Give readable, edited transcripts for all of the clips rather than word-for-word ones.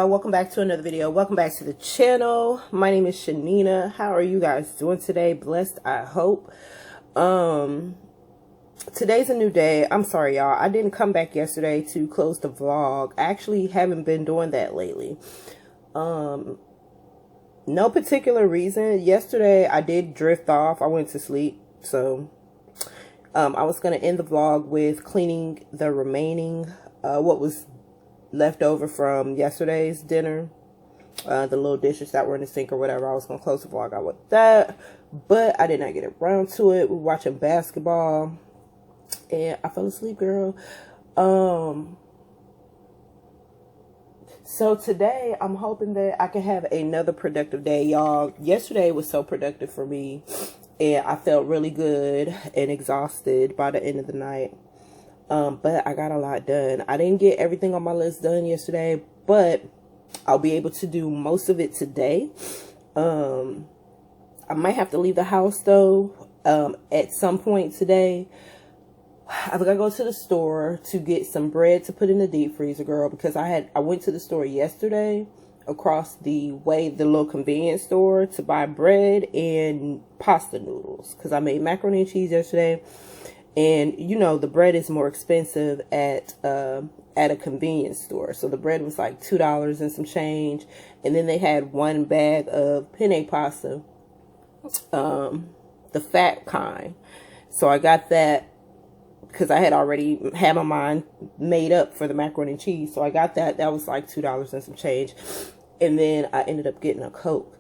y'all, welcome back to another video. Welcome back to the channel. My name is Chanina. How are you guys doing today? Blessed, I hope. Today's a new day. I'm sorry y'all, I didn't come back yesterday to close the vlog. I actually haven't been doing that lately. No particular reason. Yesterday I did drift off. I went to sleep, so I was going to end the vlog with cleaning the remaining what was left over from yesterday's dinner, the little dishes that were in the sink or whatever. I was gonna close the vlog out with that, but I did not get around to it. We were watching basketball and I fell asleep, girl. So today I'm hoping that I can have another productive day, y'all. Yesterday was so productive for me and I felt really good and exhausted by the end of the night. But I got a lot done. I didn't get everything on my list done yesterday, but I'll be able to do most of it today. I might have to leave the house though, at some point today. I've got to go to the store to get some bread to put in the deep freezer, girl, because I went to the store yesterday across the way, the little convenience store, to buy bread and pasta noodles, because I made macaroni and cheese yesterday. And, you know, the bread is more expensive at a convenience store. So the bread was like $2 and some change. And then they had one bag of penne pasta, the fat kind. So I got that because I had already had my mind made up for the macaroni and cheese. So I got that. That was like $2 and some change. And then I ended up getting a Coke.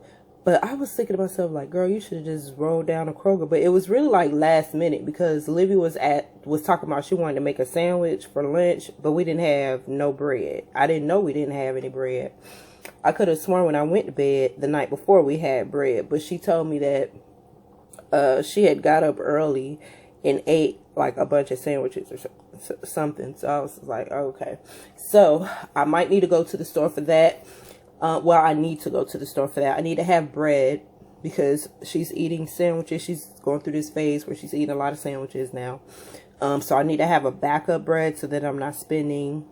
But I was thinking to myself, like, girl, you should have just rolled down a Kroger. But it was really like last minute because Olivia was talking about she wanted to make a sandwich for lunch, but we didn't have no bread. I didn't know we didn't have any bread. I could have sworn when I went to bed the night before we had bread, but she told me that she had got up early and ate like a bunch of sandwiches or something. So I was like, okay. So I might need to go to the store for that. Well, I need to go to the store for that. I need to have bread because she's eating sandwiches. She's going through this phase where she's eating a lot of sandwiches now. So I need to have a backup bread so that I'm not spending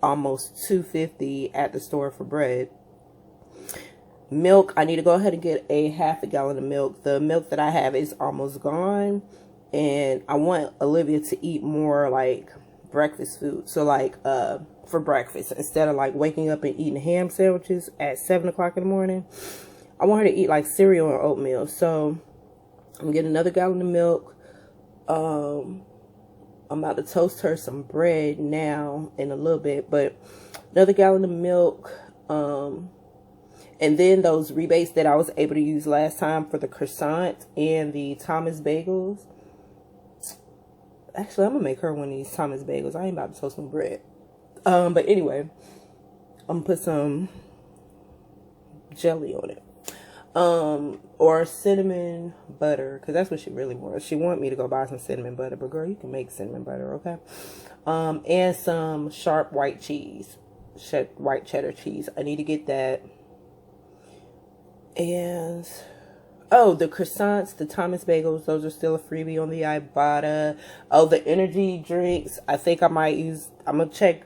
almost $2.50 at the store for bread. Milk, I need to go ahead and get a half a gallon of milk. The milk that I have is almost gone. And I want Olivia to eat more like breakfast food. So like, for breakfast, instead of like waking up and eating ham sandwiches at 7 o'clock in the morning, I want her to eat like cereal and oatmeal. So I'm getting another gallon of milk. I'm about to toast her some bread now in a little bit, but another gallon of milk. And then those rebates that I was able to use last time for the croissant and the Thomas bagels. Actually, I'm gonna make her one of these Thomas bagels. I ain't about to toast some bread. But anyway, I'm gonna put some jelly on it. Or cinnamon butter, because that's what she really wants. She wanted me to go buy some cinnamon butter, but girl, you can make cinnamon butter, okay? And some sharp white cheese, white cheddar cheese. I need to get that. And oh, the croissants, the Thomas bagels, those are still a freebie on the Ibotta. Oh, the energy drinks, I think I might use, I'm gonna check.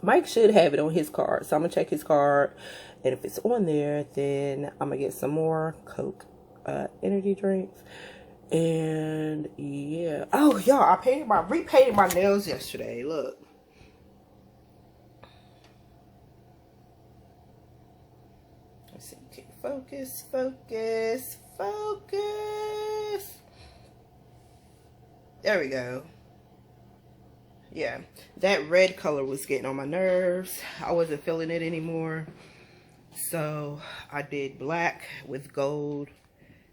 Mike should have it on his card, so I'm gonna check his card, and if it's on there, then I'm gonna get some more Coke energy drinks. And yeah, oh y'all, I repainted my nails yesterday. Look, let's see. Okay, focus. There we go. Yeah, that red color was getting on my nerves. I wasn't feeling it anymore. So I did black with gold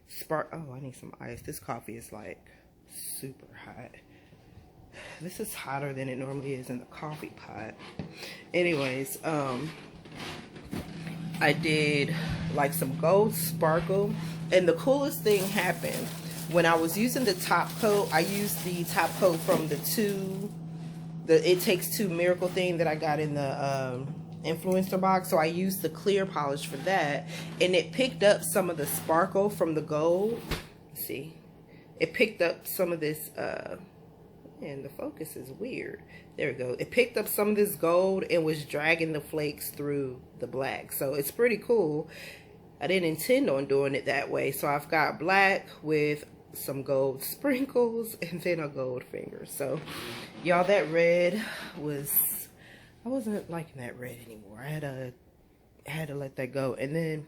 spark. Oh, I need some ice. This coffee is like super hot. This is hotter than it normally is in the coffee pot. Anyways, I did like some gold sparkle. And the coolest thing happened when I was using the top coat. I used the top coat from the It Takes Two miracle thing that I got in the influencer box. So I used the clear polish for that, and it picked up some of the sparkle from the gold. Let's see, it picked up some of this And the focus is weird. There we go. It picked up some of this gold and was dragging the flakes through the black. So it's pretty cool. I didn't intend on doing it that way. So I've got black with some gold sprinkles and then a gold finger. So y'all, that red was, I wasn't liking that red anymore. I had to let that go. And then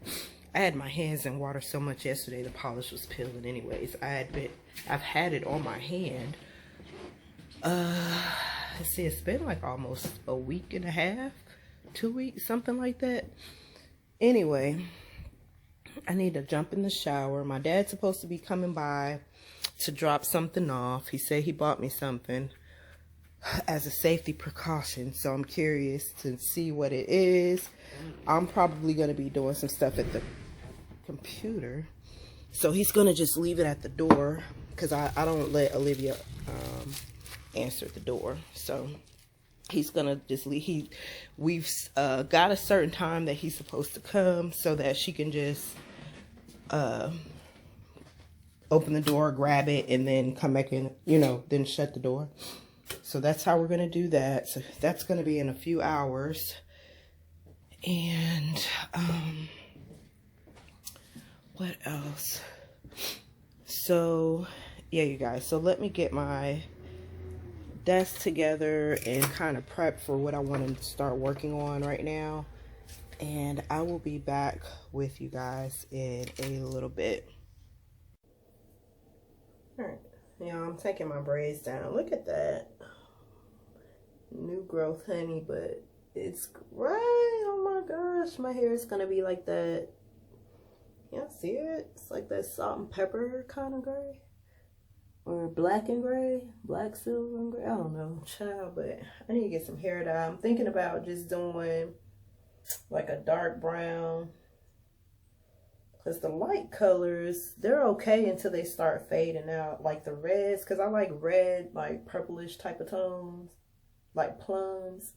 I had my hands in water so much yesterday, the polish was peeling anyways. I've had it on my hand. Let's see, it's been like almost a week and a half, 2 weeks, something like that. Anyway, I need to jump in the shower. My dad's supposed to be coming by to drop something off. He said he bought me something as a safety precaution, so I'm curious to see what it is. I'm probably going to be doing some stuff at the computer, so he's going to just leave it at the door because I don't let Olivia answer the door. So he's gonna just leave. We've got a certain time that he's supposed to come so that she can just open the door, grab it, and then come back in, you know, then shut the door. So that's how we're gonna do that. So that's gonna be in a few hours. And what else? So yeah, you guys, so let me get my desk together and kind of prep for what I want to start working on right now, and I will be back with you guys in a little bit. All right, y'all, I'm taking my braids down. Look at that new growth, honey, but it's right. Oh my gosh, my hair is gonna be like that. Y'all see it? It's like that salt and pepper kind of gray. Or black and gray, black, silver, and gray. I don't know, child, but I need to get some hair dye. I'm thinking about just doing like a dark brown. Because the light colors, they're okay until they start fading out. Like the reds, because I like red, like purplish type of tones, like plums.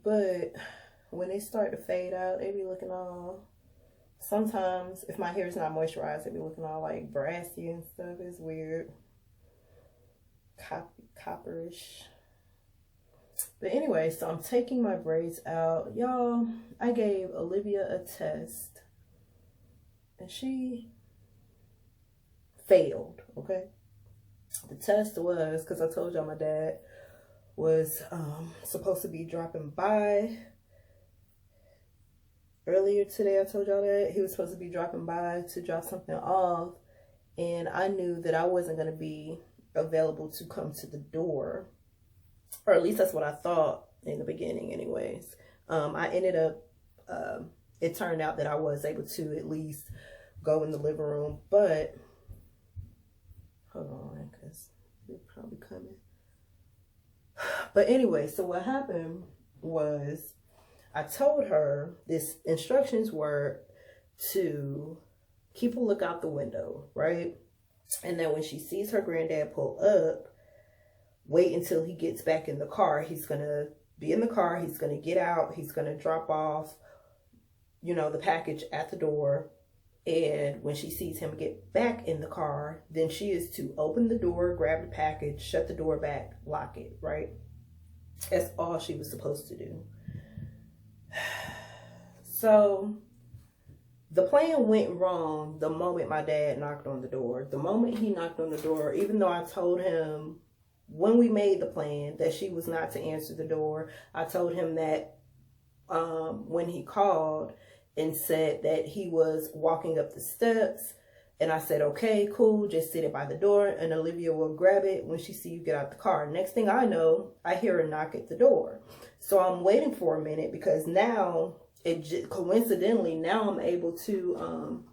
But when they start to fade out, they be looking all... Sometimes, if my hair is not moisturized, it be looking all like brassy and stuff. It's weird. Copperish. But anyway, so I'm taking my braids out. Y'all, I gave Olivia a test. And she failed, okay? The test was, because I told y'all my dad was supposed to be dropping by. Earlier today, I told y'all that he was supposed to be dropping by to drop something off, and I knew that I wasn't going to be available to come to the door, or at least that's what I thought in the beginning anyways. I ended up, it turned out that I was able to at least go in the living room, but, hold on, because they're probably coming. But anyway, so what happened was, I told her this instructions were to keep a look out the window, right? And then when she sees her granddad pull up, wait until he gets back in the car. He's going to be in the car. He's going to get out. He's going to drop off, you know, the package at the door. And when she sees him get back in the car, then she is to open the door, grab the package, shut the door back, lock it, right? That's all she was supposed to do. So the plan went wrong the moment my dad knocked on the door. The moment he knocked on the door, even though I told him when we made the plan that she was not to answer the door, I told him that when he called and said that he was walking up the steps, and I said, okay, cool, just sit it by the door and Olivia will grab it when she see you get out the car. Next thing I know, I hear a knock at the door. So I'm waiting for a minute because now, coincidentally, now I'm able to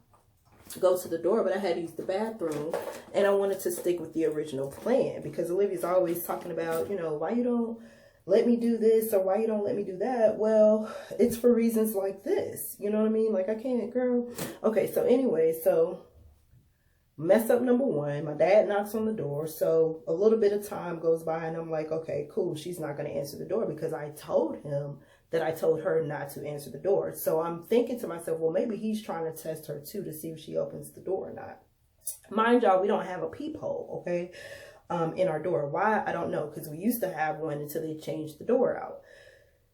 go to the door, but I had to use the bathroom, and I wanted to stick with the original plan because Olivia's always talking about, you know, why you don't let me do this or why you don't let me do that. Well, it's for reasons like this, you know what I mean? Like, I can't, girl. Okay, so anyway, so mess up number one, my dad knocks on the door, so a little bit of time goes by and I'm like, okay, cool, she's not going to answer the door because I told him that I told her not to answer the door. So I'm thinking to myself, well, maybe he's trying to test her too to see if she opens the door or not. Mind y'all, we don't have a peephole, okay? in our door. Why? I don't know, because we used to have one until they changed the door out.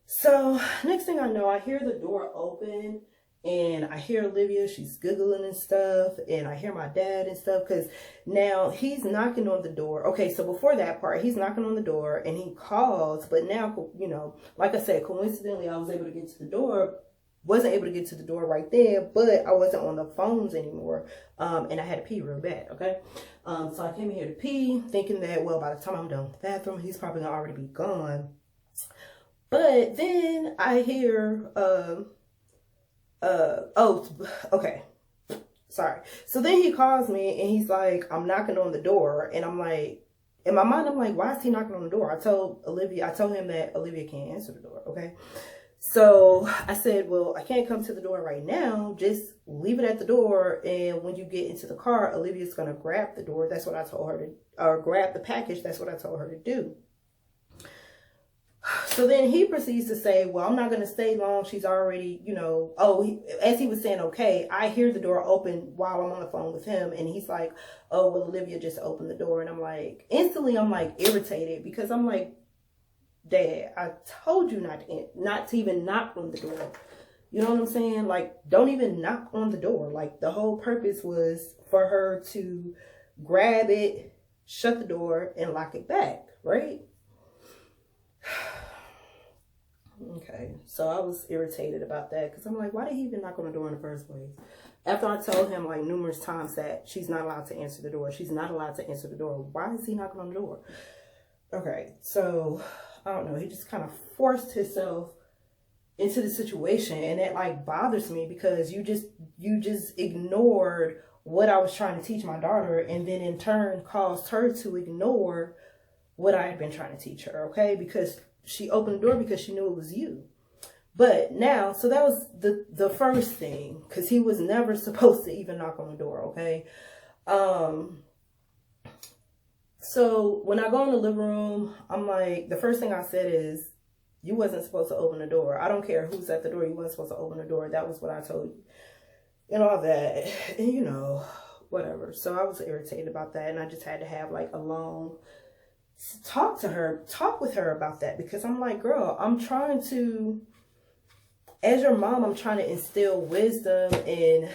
So next thing I know, I hear the door open and I hear Olivia, she's giggling and stuff, and I hear my dad and stuff, because now he's knocking on the door. Okay, so before that part, he's knocking on the door and he calls, but now, you know, like I said, coincidentally, I was able to get to the door. Wasn't able to get to the door right there, but I wasn't on the phones anymore, and I had to pee real bad, okay? So I came in here to pee, thinking that, well, by the time I'm done with the bathroom, he's probably gonna already be gone. But then I hear, oh, okay, sorry. So then he calls me, and he's like, I'm knocking on the door, and I'm like, in my mind, I'm like, why is he knocking on the door? I told him that Olivia can't answer the door, okay? So I said, well, I can't come to the door right now. Just leave it at the door. And when you get into the car, Olivia's going to grab the door. That's what I told her to, or grab the package. That's what I told her to do. So then he proceeds to say, well, I'm not going to stay long. She's already, you know, as he was saying, okay, I hear the door open while I'm on the phone with him. And he's like, oh, well, Olivia just opened the door. And I'm like, instantly, I'm like irritated, because I'm like, Dad, I told you not to even knock on the door. You know what I'm saying? Like, don't even knock on the door. Like, the whole purpose was for her to grab it, shut the door, and lock it back, right? Okay, so I was irritated about that, because I'm like, why did he even knock on the door in the first place? After I told him like numerous times that she's not allowed to answer the door. She's not allowed to answer the door. Why is he knocking on the door? Okay, so I don't know. He just kind of forced himself into the situation, and it like bothers me, because you just ignored what I was trying to teach my daughter, and then in turn caused her to ignore what I had been trying to teach her. Okay, because she opened the door because she knew it was you. But now, so that was the first thing, because he was never supposed to even knock on the door. Okay. So when I go in the living room, I'm like, the first thing I said is, you wasn't supposed to open the door. I don't care who's at the door. You wasn't supposed to open the door. That was what I told you. And all that. And, you know, whatever. So I was irritated about that. And I just had to have like a long talk with her about that. Because I'm like, girl, I'm trying to, as your mom, I'm trying to instill wisdom and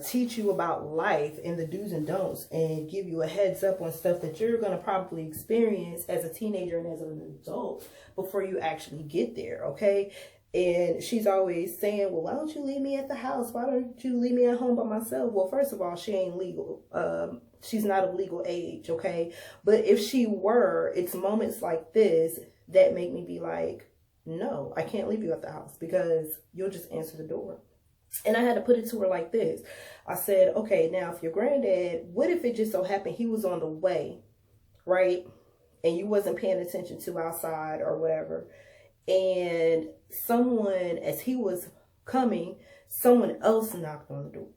teach you about life and the do's and don'ts, and give you a heads up on stuff that you're going to probably experience as a teenager and as an adult before you actually get there, okay? And she's always saying, well, why don't you leave me at the house? Why don't you leave me at home by myself? Well, first of all, she ain't legal. She's not of legal age, okay? But if she were, it's moments like this that make me be like, no, I can't leave you at the house, because you'll just answer the door. And I had to put it to her like this. I said, okay, now if your granddad, what if it just so happened he was on the way, right? And you wasn't paying attention to outside or whatever. And someone, as he was coming, someone else knocked on the door.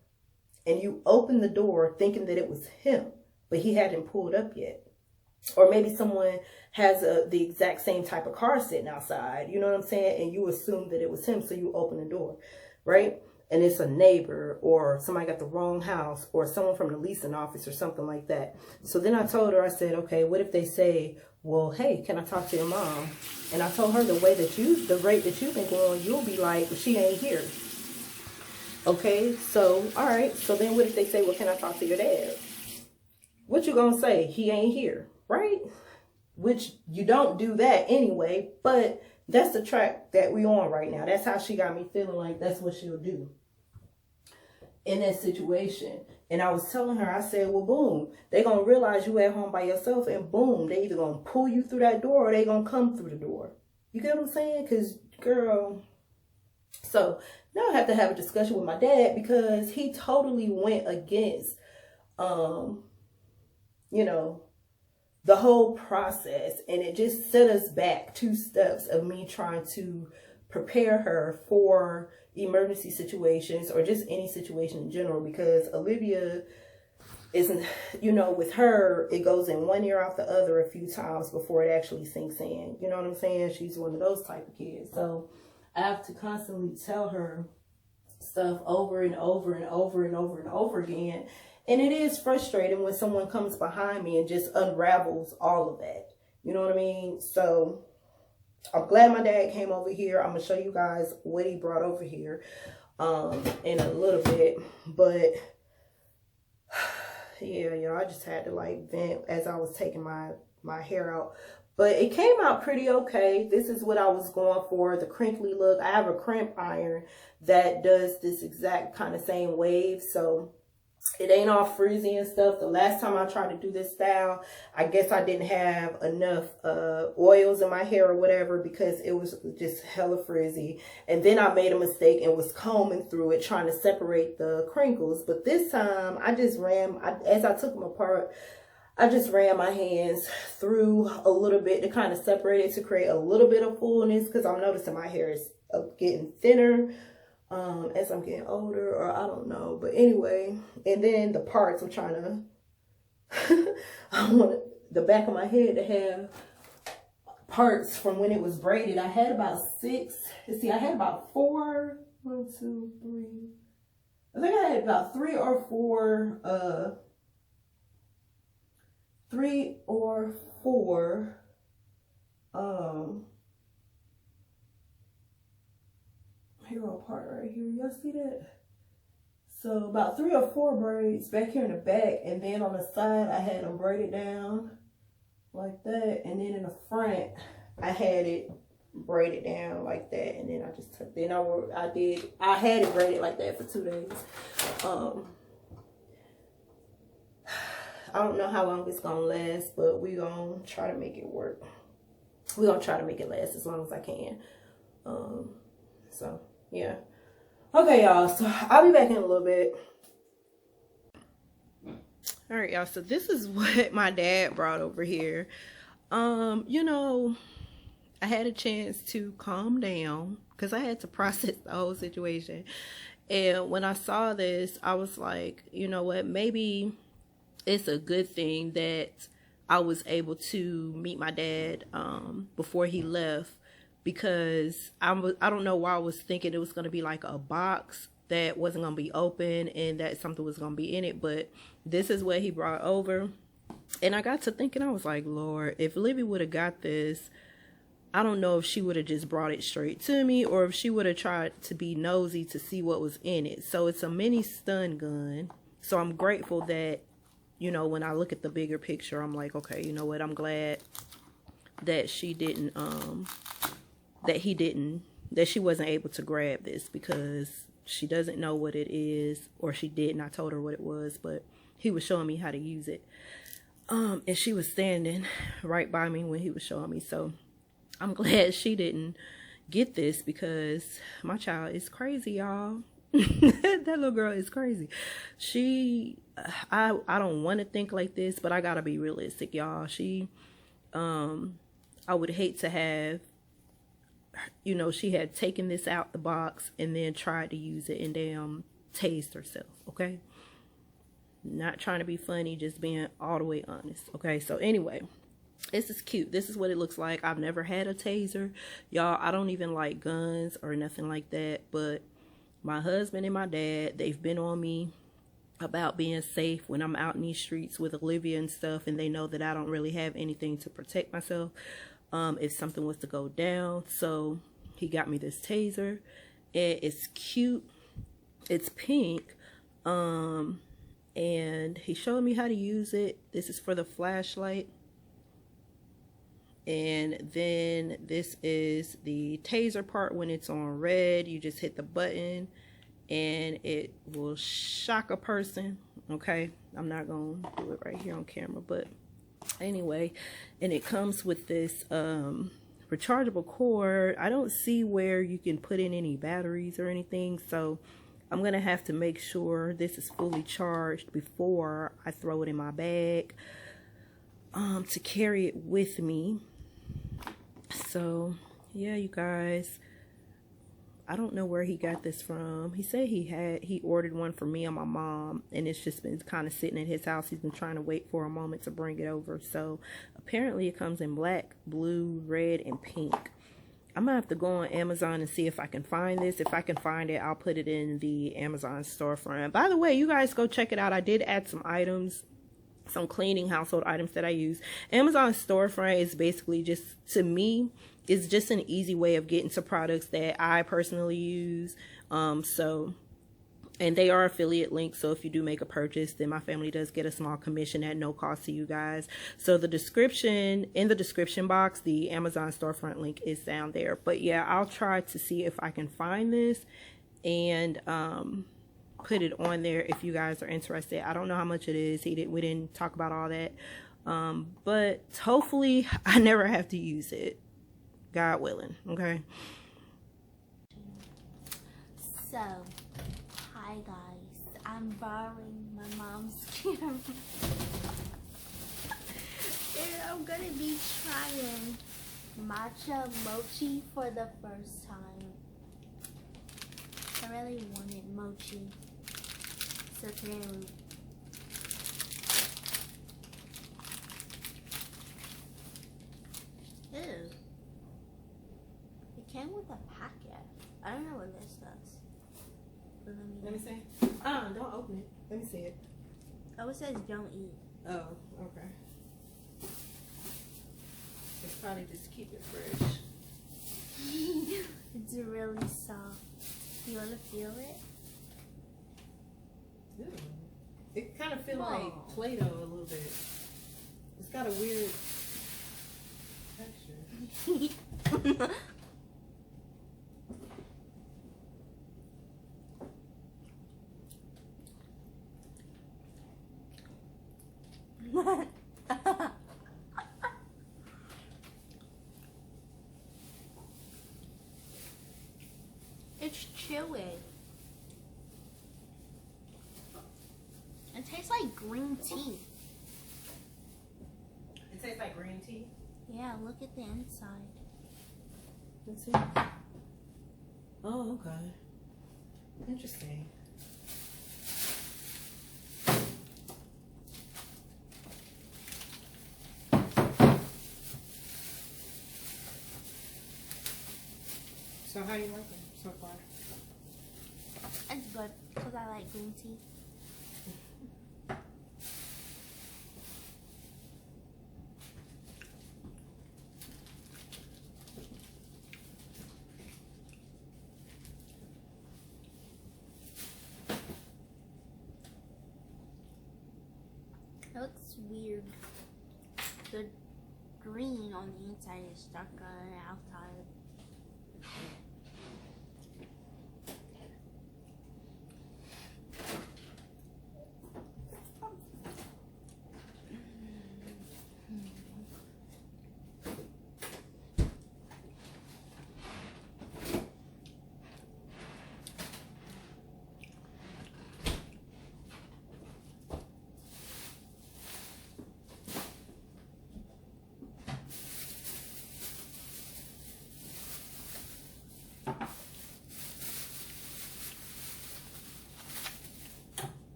And you opened the door thinking that it was him, but he hadn't pulled up yet. Or maybe someone has the exact same type of car sitting outside, you know what I'm saying? And you assume that it was him, so you open the door, right? And it's a neighbor, or somebody got the wrong house, or someone from the leasing office or something like that. So then I told her, I said, okay, what if they say, well, hey, can I talk to your mom? And I told her the rate that you've been going, you'll be like, well, she ain't here. Okay, so, all right. So then what if they say, well, can I talk to your dad? What you gonna say? He ain't here, right? Which you don't do that anyway, but that's the track that we on right now. That's how she got me feeling like that's what she'll do in that situation. And I was telling her, I said, well, boom, they gonna realize you at home by yourself, and boom, they either gonna pull you through that door or they gonna come through the door. You get what I'm saying? Because, girl, so now I have to have a discussion with my dad, because he totally went against, you know, the whole process, and it just set us back 2 steps of me trying to prepare her for emergency situations, or just any situation in general, because Olivia isn't, you know, with her, it goes in one ear out the other a few times before it actually sinks in. You know what I'm saying? She's one of those type of kids. So I have to constantly tell her stuff over and over and over and over and over again. And it is frustrating when someone comes behind me and just unravels all of that. You know what I mean? So I'm glad my dad came over here. I'm going to show you guys what he brought over here in a little bit. But yeah, y'all, I just had to like vent as I was taking my hair out. But it came out pretty okay. This is what I was going for, the crinkly look. I have a crimp iron that does this exact kind of same wave. So it ain't all frizzy and stuff. The last time I tried to do this style, I guess I didn't have enough oils in my hair or whatever, because it was just hella frizzy. And then I made a mistake and was combing through it trying to separate the crinkles. But this time I just as I took them apart, I just ran my hands through a little bit to kind of separate it, to create a little bit of fullness, because I'm noticing my hair is getting thinner as I'm getting older, or I don't know. But anyway, and then the parts, I'm trying to I want the back of my head to have parts from when it was braided. I had about 6. Let's see, I had about 4. 1, 2, 3. I think I had about 3 or 4 Payroll part right here. Y'all see that? So about 3 or 4 braids back here in the back, and then on the side I had them braided down like that, and then in the front I had it braided down like that, and then I just took. Then I had it braided like that for 2 days. I don't know how long it's gonna last, but we gonna try to make it work. We're gonna try to make it last as long as I can. So yeah. Okay, y'all, so I'll be back in a little bit. All right, y'all, so this is what my dad brought over here. You know, I had a chance to calm down because I had to process the whole situation. And when I saw this, I was like, you know what, maybe it's a good thing that I was able to meet my dad before he left, because I don't know why I was thinking it was going to be like a box that wasn't going to be open and that something was going to be in it. But this is what he brought over. And I got to thinking, I was like, Lord, if Olivia would have got this, I don't know if she would have just brought it straight to me, or if she would have tried to be nosy to see what was in it. So it's a mini stun gun. So I'm grateful that, you know, when I look at the bigger picture, I'm like, okay, you know what? I'm glad that she didn't, that she wasn't able to grab this, because she doesn't know what it is, or she didn't. I told her what it was, but he was showing me how to use it. And she was standing right by me when he was showing me. So I'm glad she didn't get this, because my child is crazy, y'all. That little girl is crazy. I don't want to think like this, but I gotta be realistic, y'all. I would hate to have, you know, she had taken this out the box and then tried to use it and damn tased herself. Okay, not trying to be funny, just being all the way honest. Okay, so anyway, this is cute. This is what it looks like. I've never had a taser, y'all. I don't even like guns or nothing like that, but my husband and my dad, they've been on me about being safe when I'm out in these streets with Olivia and stuff, and they know that I don't really have anything to protect myself if something was to go down. So he got me this taser, and it's cute. It's pink, and he showed me how to use it. This is for the flashlight. And then this is the taser part. When it's on red, you just hit the button and it will shock a person. Okay, I'm not gonna do it right here on camera, but anyway, and it comes with this rechargeable cord. I don't see where you can put in any batteries or anything, so I'm gonna have to make sure this is fully charged before I throw it in my bag to carry it with me. So yeah, you guys, I don't know where he got this from. He said he ordered one for me and my mom, and it's just been kind of sitting at his house. He's been trying to wait for a moment to bring it over. So apparently it comes in black, blue, red, and pink. I'm gonna have to go on Amazon and see if I can find this. If I can find it, I'll put it in the Amazon storefront. By the way, you guys go check it out. I did add some items, some cleaning household items that I use. Amazon storefront is basically just, to me, it's just an easy way of getting to products that I personally use. And they are affiliate links, so if you do make a purchase, then my family does get a small commission at no cost to you guys. So in the description box, the Amazon storefront link is down there. But yeah, I'll try to see if I can find this and put it on there if you guys are interested. I don't know how much it is. We didn't talk about all that. But hopefully I never have to use it. God willing, okay? So, hi guys, I'm borrowing my mom's camera. And I'm gonna be trying Matcha Mochi for the first time. I really wanted mochi. So today ew. It came with a packet. I don't know what this does. Let me see. Don't open it. Let me see it. Oh, it says don't eat. Oh, okay. It's probably just keep it fresh. It's really soft. You want to feel it? Ew. It kind of feels like Play-Doh a little bit. It's got a weird texture. It's chewy. It tastes like green tea. It tastes like green tea? Yeah, look at the inside. Let's see. Oh, okay. Interesting. So how do you like it so far? It's good because I like green tea. It looks weird. The green on the inside is stuck on the outside.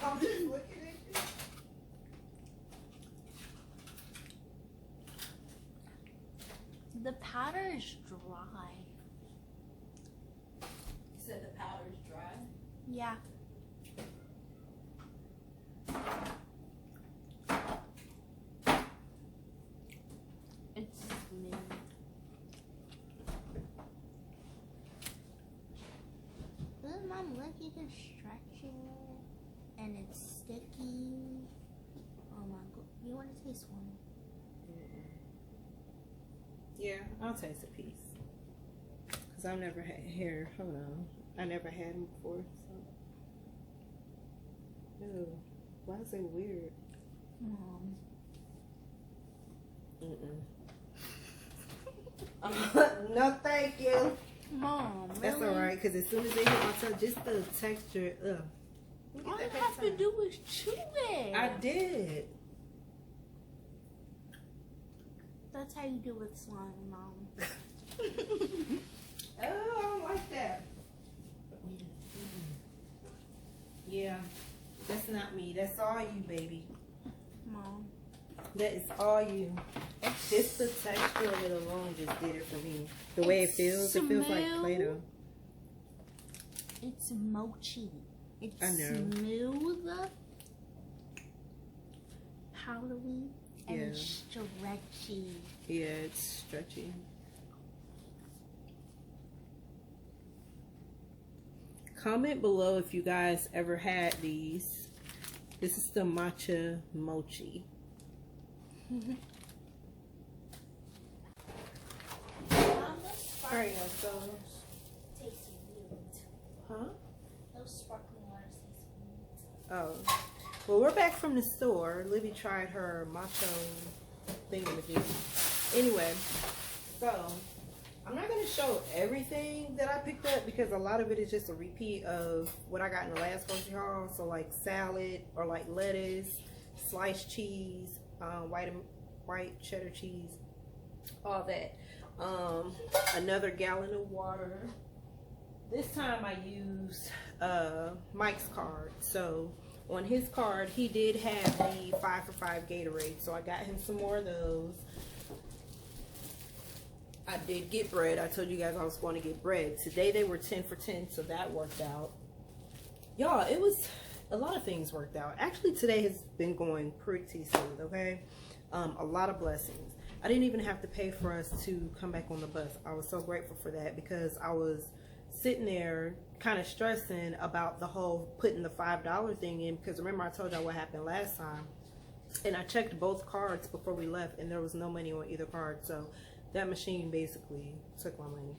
I'm just looking at you. The powder is dry. You said the powder is dry? Yeah. It's smooth. Mom, look, you can stretch it. And it's sticky. Oh my god. You want to taste one? Yeah, I'll taste a piece. Because I've never had hair. Hold on. I never had them before. So. Ew. Why is it weird? Mom. No, thank you. Mom, really? That's alright, because as soon as they hit my tongue, just the texture, All you have to do is chew it. I did. That's how you do with slime, Mom. Oh, I don't like that. Yeah, That's not me. That's all you, baby. Mom. That is all you. Just the texture of it alone just did it for me. The way it feels like Play-Doh. It's mochi. It's I know. smooth, powdery, and stretchy. Yeah, it's stretchy. Comment below if you guys ever had these. This is the Matcha Mochi. Alright, so Tasty weird. huh? Those sparkling waters taste weird. Oh. Well, we're back from the store. Olivia tried her macho thingamajig. Anyway, so I'm not going to show everything that I picked up because a lot of it is just a repeat of what I got in the last grocery haul. So like salad or like lettuce, sliced cheese, white cheddar cheese, all that. Another gallon of water. This time I used Mike's card. So on his card, he did have the 5 for $5 Gatorade. So I got him some more of those. I did get bread. I told you guys I was going to get bread. Today they were 10 for 10, so that worked out. Y'all, it was a lot of things worked out. Actually, today has been going pretty smooth, okay? A lot of blessings. I didn't even have to pay for us to come back on the bus. I was so grateful for that because I was sitting there kind of stressing about the whole putting the $5 thing in, because remember I told y'all what happened last time, and I checked both cards before we left and there was no money on either card. So that machine basically took my money.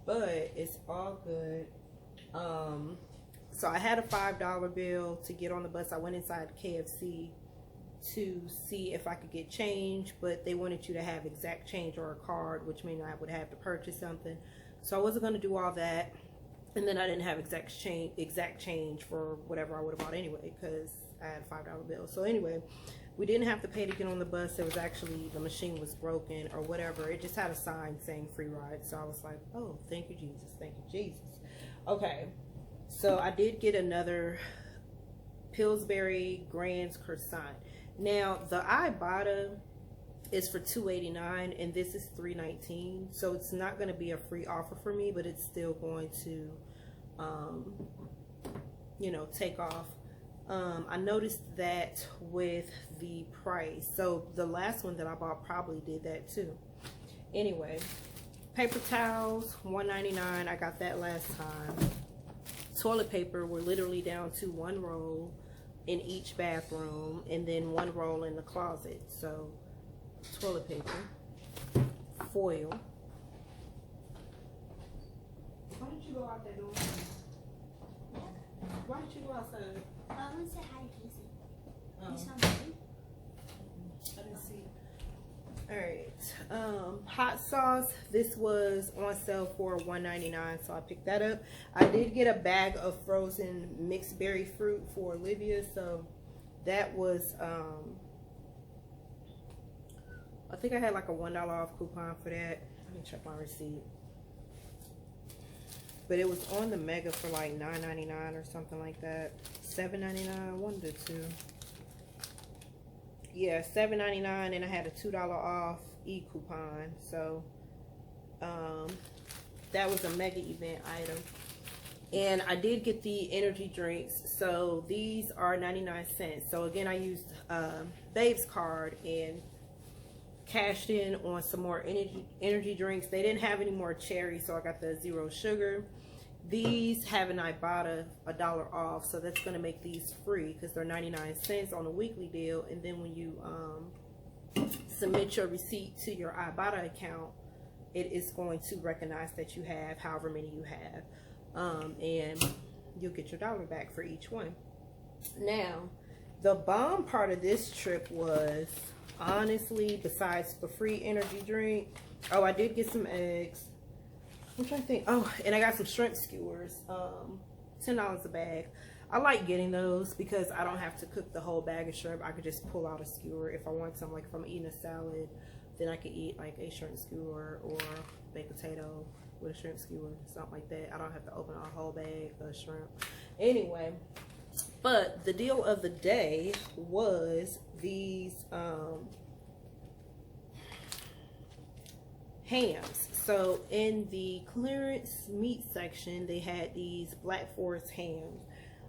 But it's all good. So I had a $5 bill to get on the bus. I went inside KFC to see if I could get change, but they wanted you to have exact change or a card, which means I would have to purchase something. So I wasn't going to do all that. And then I didn't have exact change for whatever I would have bought anyway, because I had a $5 bill. So anyway, we didn't have to pay to get on the bus. It was actually, the machine was broken or whatever. It just had a sign saying free ride. So I was like, oh, thank you, Jesus. Thank you, Jesus. Okay. So I did get another Pillsbury Grand's croissant. Now, the Ibotta is for $2.89 and this is $3.19. So it's not going to be a free offer for me, but it's still going to, you know, take off. I noticed that with the price. So the last one that I bought probably did that too. Anyway, paper towels, $1.99. I got that last time. Toilet paper, we're literally down to 1 roll in each bathroom and then 1 roll in the closet. So toilet paper, foil. Why did you go out that door? Why did you go outside? I want to say hi to Casey. Oh. You sound good. I didn't see it. Alright. Hot sauce. This was on sale for $1.99, so I picked that up. I did get a bag of frozen mixed berry fruit for Olivia, so that was I think I had like a $1 off coupon for that. Let me check my receipt. But it was on the Mega for like $9.99 or something like that. $7.99, one of the two. Yeah, $7.99, and I had a $2 off e-coupon. So that was a Mega event item. And I did get the energy drinks. So these are 99 cents. So again, I used Babe's card and cashed in on some more energy drinks. They didn't have any more cherry, so I got the 0 sugar. These have an Ibotta $1 off, so that's going to make these free because they're 99 cents on a weekly deal. And then when you submit your receipt to your Ibotta account, it is going to recognize that you have however many you have, and you'll get your $1 back for each one. Now, the bomb part of this trip was, honestly, besides the free energy drink, oh, I did get some eggs. I'm trying to think. Oh, and I got some shrimp skewers, $10 a bag. I like getting those because I don't have to cook the whole bag of shrimp. I could just pull out a skewer if I want some. Like if I'm eating a salad, then I could eat like a shrimp skewer or baked potato with a shrimp skewer, something like that. I don't have to open a whole bag of shrimp. Anyway, but the deal of the day was these hams. So in the clearance meat section, they had these Black Forest hams.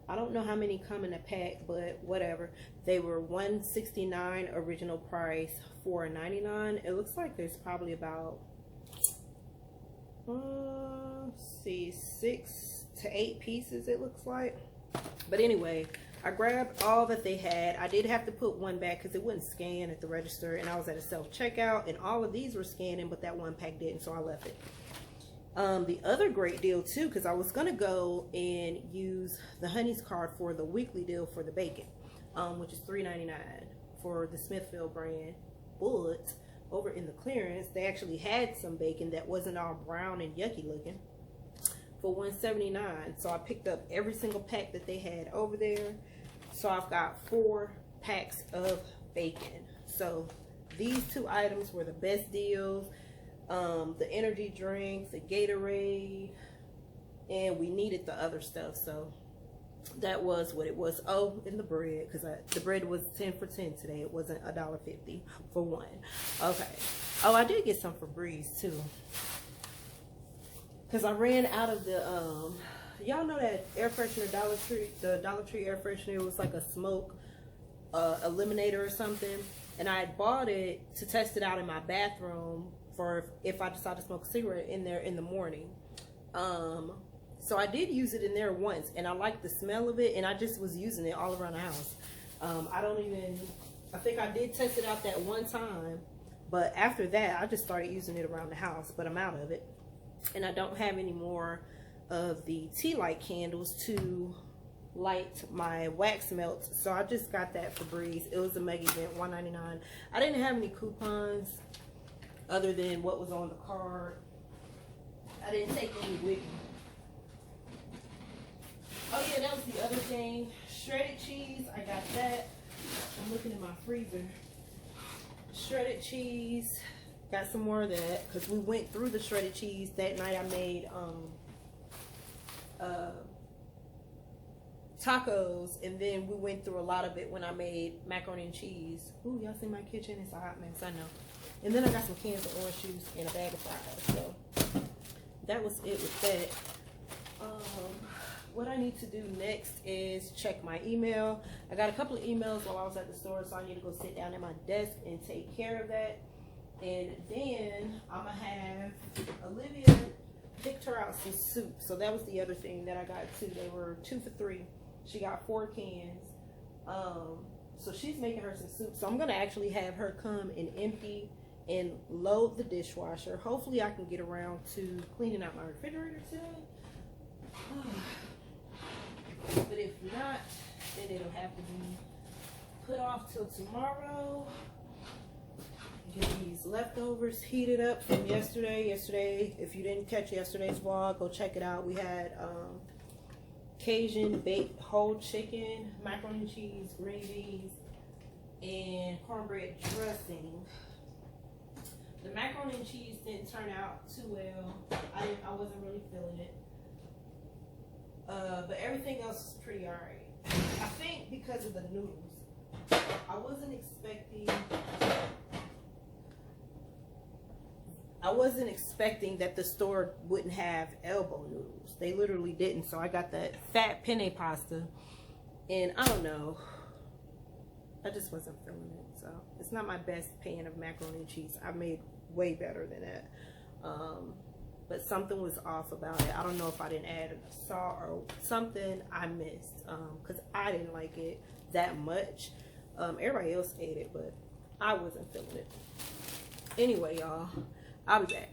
I don't know how many come in a pack, but whatever. They were $169 original price, $4.99. It looks like there's probably about see, 6 to 8 pieces, it looks like. But anyway, I grabbed all that they had. I did have to put one back because it wouldn't scan at the register, and I was at a self-checkout, and all of these were scanning, but that one pack didn't, so I left it. The other great deal too, because I was gonna go and use the Honey's card for the weekly deal for the bacon, which is $3.99 for the Smithfield brand. But over in the clearance, they actually had some bacon that wasn't all brown and yucky looking for $1.79. So I picked up every single pack that they had over there. So I've got 4 packs of bacon. So these 2 items were the best deals. The energy drinks, the Gatorade, and we needed the other stuff, so that was what it was. Oh, and the bread, because the bread was 10 for 10 today. It wasn't $1.50 for one. Okay. Oh, I did get some for Breeze too, because I ran out of the y'all know that air freshener Dollar Tree, the Dollar Tree air freshener was like a smoke eliminator or something, and I had bought it to test it out in my bathroom for if I decide to smoke a cigarette in there in the morning. So I did use it in there once, and I liked the smell of it, and I just was using it all around the house. I think I did test it out that one time, but after that I just started using it around the house, but I'm out of it. And I don't have any more of the tea light candles to light my wax melts, so I just got that for Breeze. It was a mega event, $1.99. I didn't have any coupons other than what was on the card. I didn't take any with me. Oh yeah, that was the other thing. Shredded cheese, I got that. I'm looking in my freezer. Shredded cheese, got some more of that because we went through the shredded cheese that night. I made tacos, and then we went through a lot of it when I made macaroni and cheese. Ooh, y'all see my kitchen? It's a hot mess, I know. And then I got some cans of orange juice and a bag of fries. So that was it with that. What I need to do next is check my email. I got a couple of emails while I was at the store, so I need to go sit down at my desk and take care of that. And then I'm gonna have Olivia picked her out some soup. So that was the other thing that I got too. They were 2 for $3. She got 4 cans. So she's making her some soup. So I'm gonna actually have her come and empty and load the dishwasher. Hopefully I can get around to cleaning out my refrigerator today. But if not, then it'll have to be put off till tomorrow. Get these leftovers heated up from yesterday. If you didn't catch yesterday's vlog, go check it out. We had Cajun baked whole chicken, macaroni and cheese, green beans, and cornbread dressing. The macaroni and cheese didn't turn out too well. I wasn't really feeling it. But everything else is pretty alright. I think because of the noodles. I wasn't expecting that the store wouldn't have elbow noodles. They literally didn't. So I got that fat penne pasta, and I don't know, I just wasn't feeling it. So it's not my best pan of macaroni and cheese. I made way better than that. But something was off about it. I don't know if I didn't add salt or something I missed, because I didn't like it that much. Everybody else ate it, but I wasn't feeling it. Anyway, y'all, I'll be back.